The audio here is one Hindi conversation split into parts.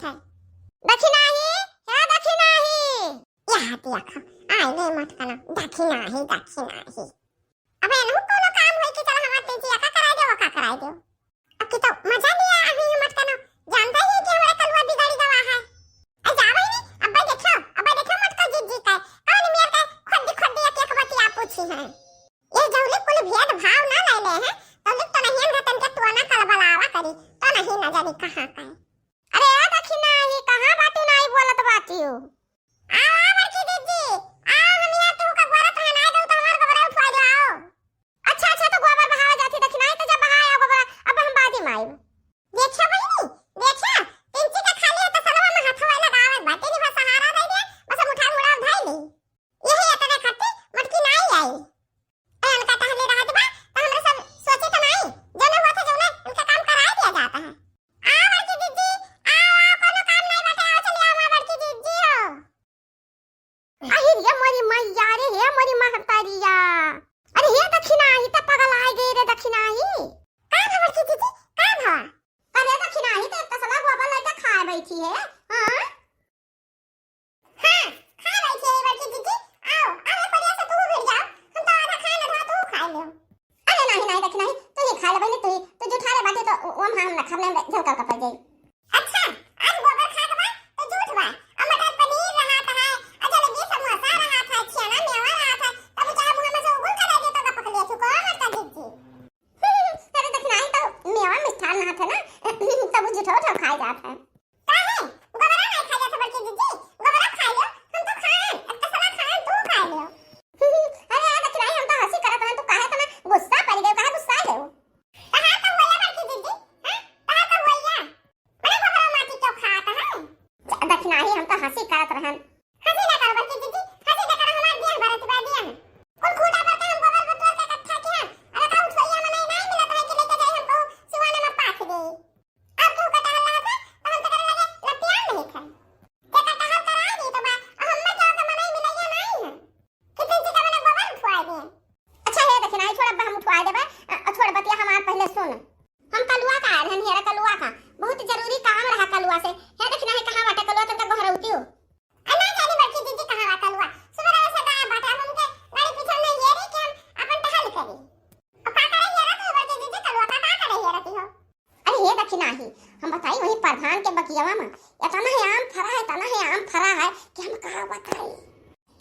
થાય દક્ષિણાહી હે દક્ષિણાહી યા હાથી આખા આય લે મત કના દક્ષિણાહી હવે એનું કોનો કામ હોય કે ચલો હવા તેજી આકા કરાઈ દો अब की तो मजा नहीं आया है मत करना जानता ही है कि हमारा कलवा बिगाड़ी दवा है आ जावे नहीं अब देखो मत कर जीत जीत कौन मेरे का खुद एक बात आप पूछी है ये जौले कुल भेद भाव ना ले ले है तौले तो नहीं है तन के तो ना कलबलावा करी तो नहीं ना जानी कहां का अरे आ दक्षिणा ये कहां बातू नहीं बोलत बाती हो आ बड़की दीदी आ हम यहां तू का गोरा तो ना दो तो हमार गोबरा उठवा दो आओ अच्छा तो गोबर बहावा जाती दक्षिणा तो जब बहाया गोबर अब हम बादी माई देखा बहिनी देखा तिंची का खाली है तो सलवा में हाथ वाला लगावे बाटे नहीं सहारा दे दे बस हम उठा मुड़ा धाई ले यही अतने खट्टी मटकी नहीं आई अन का टहले रहा दे तो हमरे सब सोचे तो नहीं जने हुआ था जने उनका काम करा दिया जाता है आ बड़की दीदी आओ कोनो काम नहीं बाटे आओ चली आओ बड़की दीदी अरे ये मोरी मैया रे हे मोरी महतारिया अरे ये दक्षिणाही तो पगल आ गई रे दक्षिणाही का खबर की दीदी का भवा अरे दक्षिणाही तो इतना सला गोबर लेके खा बैठी है हां खा बैठी है बड़की दीदी आओ अरे बढ़िया से तू बैठ जाओ हम तो आधा खाना था तू खा लो अरे नहीं दक्षिणाही तू ही खा ले बहनी तू जो खा ले बाटे तो वो हम ना खाने झलका का पड़ जाए अच्छा आज गोबर खा के बाद तो झूठ बा मटर पनीर रहा था अच्छा लगी समोसा रहा था चना मेवा रहा था तब चाहे मुंह में से उगल कर दे तो पक लिया छुको मत दीदी अरे दक्षिणाही तो मेवा मिठान ना था ना तब झूठो खाया जाता है काहे गोबरा नहीं खाया था बड़की दीदी गोबरा खा लो हम तो खाए इतना सारा खाए तू खा लो अरे दक्षिणाही हम तो हंसी करत हन तू काहे तो ना गुस्सा पड़ गए काहे गुस्सा ले कहां का हुआ बड़की दीदी हां कहां का हुआ बड़ा गोबरा माटी क्यों खाता है दक्षिणाही हम तो हंसी करत रहन हंसी ना कर बड़की दीदी हंसी ना कर हमार दिया भरत बा दिया कौन खूटा पर हम गोबर बटोर के इकट्ठा किया अरे का उठैया में नहीं मिलत है कि लेके जाए हमको सिवाने में पाख दे अब तू कटा हल्ला था तो हम तो करे लगे लतियान नहीं खाए के कटा हल करा दी तो बा हम में क्या का नहीं मिलैया नहीं है कितनी जी का मैंने गोबर उठवा दिए अच्छा है दक्षिणाही छोड़ अब हम उठवा देबे छोड़ बतिया हमार पहले सुन हम कलुआ का आए हैं हेरा कलुआ का बहुत जरूरी काम रहा कलुआ से है दक्षिणाही कहां बाटे कलुआ तक घर होती हो अन्ना जानी बड़की दीदी कहां बाटे कलुआ सुबह से गाय बाटा हम के गाड़ी पीछे नहीं ये रे कि हम अपन टहल करी और का करे ये तो बड़की दीदी कलुआ का करे ये रहती हो अरे ये दक्षिणाही हम बताई वही प्रधान के बकियावा में इतना है आम फरा है तना है आम फरा है कि हम कहां बताई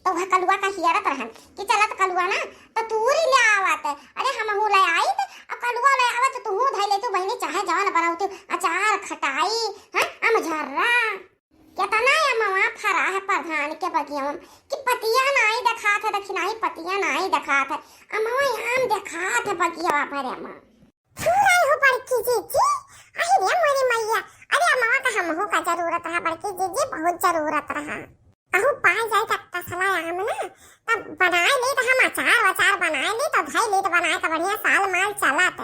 तो वह कलुआ का हियरत रहन कि चलत कलुआ ना तो तूरी ले आवत अरे हम हूं ले आई अब कलुआ ले आवत तू हूं धई ले तू बहनी चाहे जवन बनाउती अचार खटाई हां आम झर्रा कितना अमवा फरा है प्रधान के बगिया कि पतिया नहीं देखा था दक्षिणाही पतिया नहीं देखा था अमवा आम देखा था बगिया पर अम्मा पूरा हो बड़की जीजी अरे रे मोरी मैया अरे अमवा का हम हो का जरूरत है बड़की जीजी बहुत जरूरत रहा अहो पाए जाए तक सला आम ना तब बनाए ले तो हम अचार बनाए ले तो भाई ले तो बनाए का बढ़िया साल माल चलात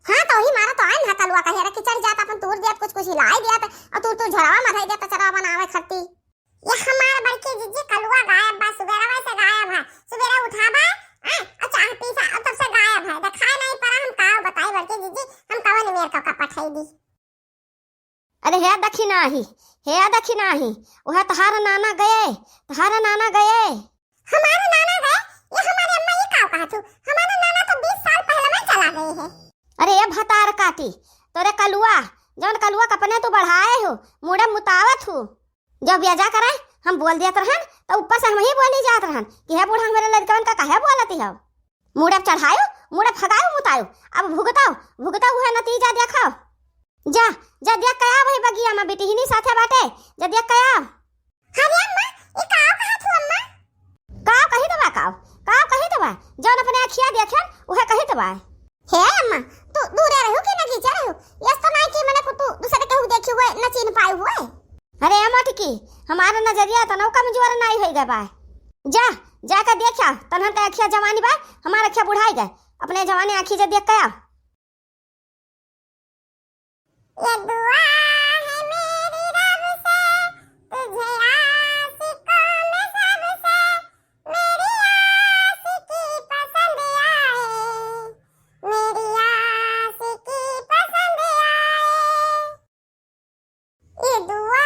हां तो ही मारा तो आन ना कलवा का हेरा किचड़ जात अपन तूर दिया कुछ हिलाई दिया और तू झड़वा मधाई दिया तो चरवा बनावे खट्टी ये हमार बड़की जीजी कलवा गायब बा सुबेरा वैसे गायब है सुबेरा उठाबा और चाह पी सा और तब से गायब है दिखाई नहीं पड़ा हम का बताई बड़की जीजी हम कवन मेर का पठाई दी अरे हे दक्षिणाही वह तहारा नाना गए हमारे नाना गए ये हमारे अम्मा ये का कहा तू हमारा नाना तो 20 साल पहले में चला गए है अरे ये भतार काटी तोरे कलुआ जौन कलुआ कपने तू बढ़ाए हो मुड़े मुतावत हो जब ब्याजा करे हम बोल दिया रहन तो ऊपर से हम ही बोली जात रहन कि हे बूढ़ा मेरे लड़कन का काहे बोलती हो मुड़े चढ़ायो मुड़े फगायो मुतायो अब भुगताओ हुए नतीजा देखाओ जा देख कया भाई बगिया में बेटी हिनी साथे बाटे जा देख कया अरे अम्मा ये काव कहा तू अम्मा काव कही दबा जौन अपने अखिया देखन उहे कही दबा हे अम्मा तू दूर रहो कि नहीं जा रहो यस तो नहीं कि मैंने तू दूसरे कहू देखी हुए न चिन्ह पाई हुए अरे अमट की हमारा नजरिया तो नौ कमजोर नहीं होई गए बा जाकर देखा तनहन का अखिया जवानी बा हमारा अखिया बुढ़ाई गए अपने जवानी आखी जा देख कया ये दुआ है मेरी रब से तुझे आशिकों में सबसे मेरी आशिकी पसंद आए मेरी आशिकी पसंद आए ये दुआ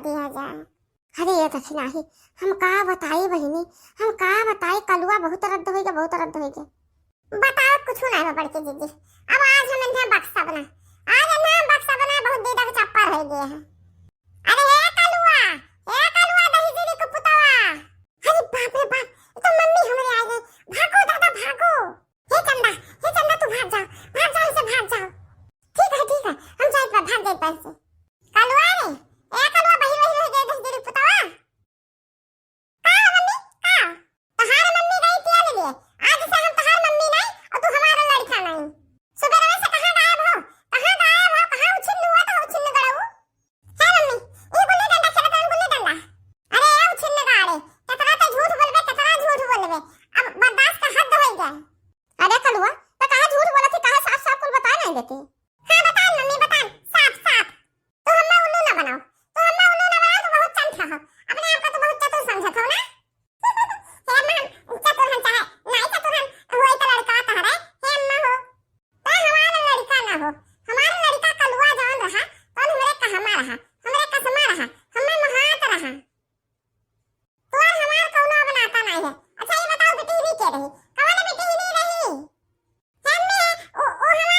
दिया जाए। अरे ये दक्षिणा ही हम का बताई बहिनी, हम का बताई, कलुआ बहुत रद्द हो गया, बहुत रद्द हो गया। बताओ कुछ ना है बड़की दीदी। अब आज हम इन्हें बक्सा बना, आज इन्हें बक्सा बना, बहुत दीदा का चप्पल हो गया है। अरे हे कलुआ दही जीरी को पुतवा। अरे बाप रे बाप, ये तो मम्मी हमरे आ गई। भागो दादा भागो। हे चंदा तू भाग जाओ इसे, भाग जाओ। ठीक है हम जाए पर भाग गए पैसे। कलुआ रे, ए कलुआ बही रह गए दही जीरी पुतवा। का मम्मी का तहार मम्मी गई पिया ले लिए। आज से हम तहार मम्मी नहीं और तू हमारा लड़का नहीं। सुबह से कहां गायब हो, कहां उछिन हुआ तो उछिन गड़ाऊ। है मम्मी ये गुल्ली डंडा खेलत हन, गुल्ली डंडा। अरे ए उछिन गाड़े, कतरा तो झूठ बोलबे। अब बर्दाश्त का हद हो गया। अरे कलुआ तो कहां झूठ बोलत है, कहां साफ कुल बता नहीं देते। हां बता मम्मी बता, साफ तो हम्मा उल्लू ना बनाओ, तो बहुत चंठा हो। अपने आप को तो बहुत चतुर समझत हो ना। हे अम्मा चतुर हम चाहे नहीं चतुर हम होई तो लड़का तहरे हे अम्मा हो। तो हमारा लड़का ना हो, हमारा लड़का कलुआ जौन रहा तो हमरे कहमा रहा, हमरे कसमा रहा, हमें महात रहा। तो हमार कौनो बनाता नहीं है। अच्छा ये बताओ बेटी भी के रही, कौन बेटी ही नहीं रही। हमें ओ हमार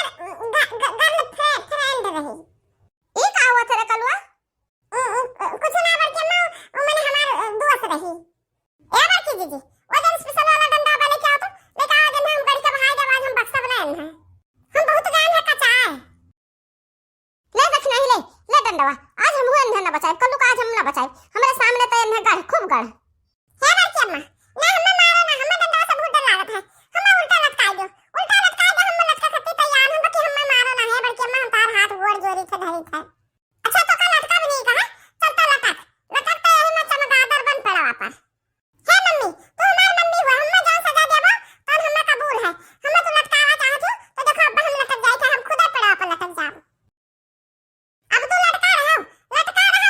गर्लफ्रेंड रही। ई का हुआ तेरे कलुआ? कुछ ना बल्कि अम्मा मैंने हमार दोस्त रही। ए बड़की दीदी वो दिन स्पेशल वाला डंडा वाले क्या हो तो लेके आ दिन हम गड़ी के भाई जब आज हम बक्सा बनाए हैं। हम बहुत ज्ञान है कच्चा है। ले दक्षिणा ही ले डंडवा, आज हम हुए ना बचाए, कल्लू का आज हम ना बचाए। हमारे सामने तो इन्हें गढ़ खूब गढ़। हे बड़की अम्मा ना हमें मारो ना, हमें डंडा से बहुत डर लागत है। हमें उल्टा लटका दो हम लटका करते तैयार हम कि हमें मारो ना। है बड़की अम्मा हम तार हाथ गोड़ जोरी से धरी था। अच्छा तो का लटका भी नहीं कहा, चल तो लटक तो यही में चमगादड़ बन पड़ा वापस। हे मम्मी तू हमारी मम्मी हुआ, हमें जान सजा देबो तो हमें कबूल है। हमें तो लटकावा चाहत हो तो देखो अब हम लटक जाए थे, हम खुदा पड़ा पर लटक जाओ। अब तू लटका रहा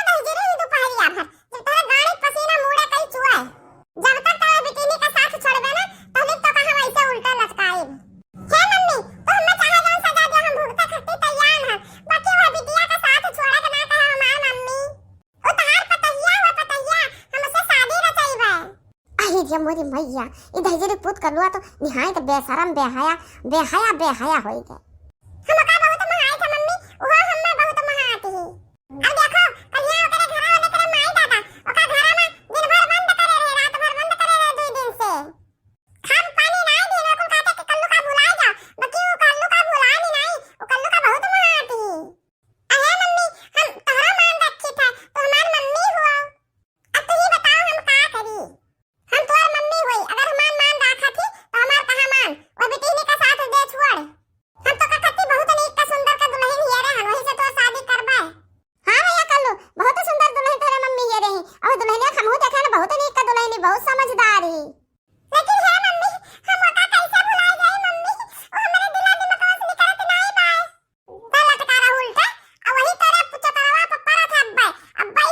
दही जीरी ही दोपहरिया भर, जब तेरे गाड़ी पसीना मुड़े कई चुआ है। जब तक तेरे बिटिनी का साथ छोड़बे ना तभी तो का हम ऐसे उल्टा लटकाए। हे मम्मी तो हमें चाहे जान सजा दे, हम भुगता खट्टी तैयार हैं। बाकी वो बिटिया का साथ छोड़ा के ना कहा हमार मम्मी ओ तहार पतैया हमसे शादी रचाईबे। अरे जे मोरी मैया ई दही पुत करलुआ तो निहायत बेशरम बेहया होई गए। हम का बहुत महाई था मम्मी, वो हमें बहुत महाती ही। अब देखो कलिया ओकरे घरा वाले करे माई दादा ओका घरा में दिन भर बंद करे रहे, रात भर बंद करे रहे 2 दिन से। खान पानी नहीं देने को कहते कि कल्लू का भुला जाओ, बाकी वो कल्लू का भुला नहीं, वो कल्लू का बहुत महाती ही। अहे मम्मी हम तोहरा मान रखी था तो हमार मम्मी हुआ। अब तू ही बताओ हम का करी। हम तोर मम्मी हुई, अगर हमार मान रखा थी तो हमार कहा मान वो बिटिनी का साथ दे छोड़। हम तो ककती बहुत नीक का सुंदर का दुल्हन ही रहे, वही से तो शादी करबे। हां भैया कल्लू बहुत सुंदर दुल्हन तेरे मम्मी ये रही, और दुल्हनिया हमहु देखे ना बहुत नीक का दुल्हन, बहुत समझदार ही। लेकिन है मम्मी हम ओका कैसे भुला जाए मम्मी, वो हमारे दिला दिमाग से निकलत नहीं बा। ता लटकारा उल्टा और वही तेरे पुचतरवा पप्परा था अब्बा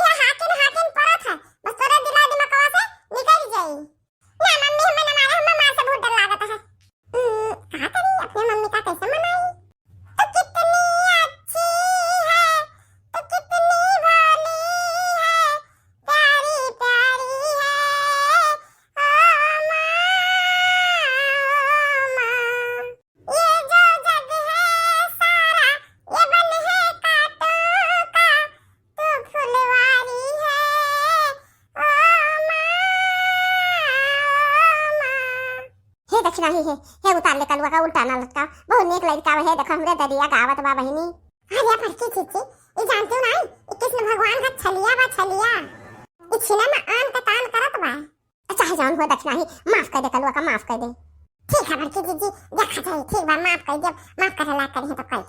ये हाकिन परत है, बस तेरे दिला दिमाग से निकल जाई। ना मम्मी हमें ना मारे, हमें मार से बहुत डर लागत है। कहां करी अपने मम्मी का कैसे मनाई। तो कितनी अच्छी है, तो कितनी भोली है, प्यारी है ओ माँ। ये जो जग है सारा ये बन है कांटों का, तू फुलवारी है ओ माँ। हे दक्षिणा ही हे उतार ले कलुआ का उल्टा ना लटका, बहुत नीक लड़का है। देखो हमरे दरिया गावत बा बहिनी। अरे फटकी चिच्ची ई जानती हो नहीं, ई कृष्ण भगवान का छलिया ई छिना में आन का तान करत बा। अच्छा है जान हो दक्षिणा ही माफ कर दे कलुआ का, माफ कर दे। ठीक है बड़की दीदी देखा जाए, ठीक बा माफ कर दे, माफ करे ला करी है तो कर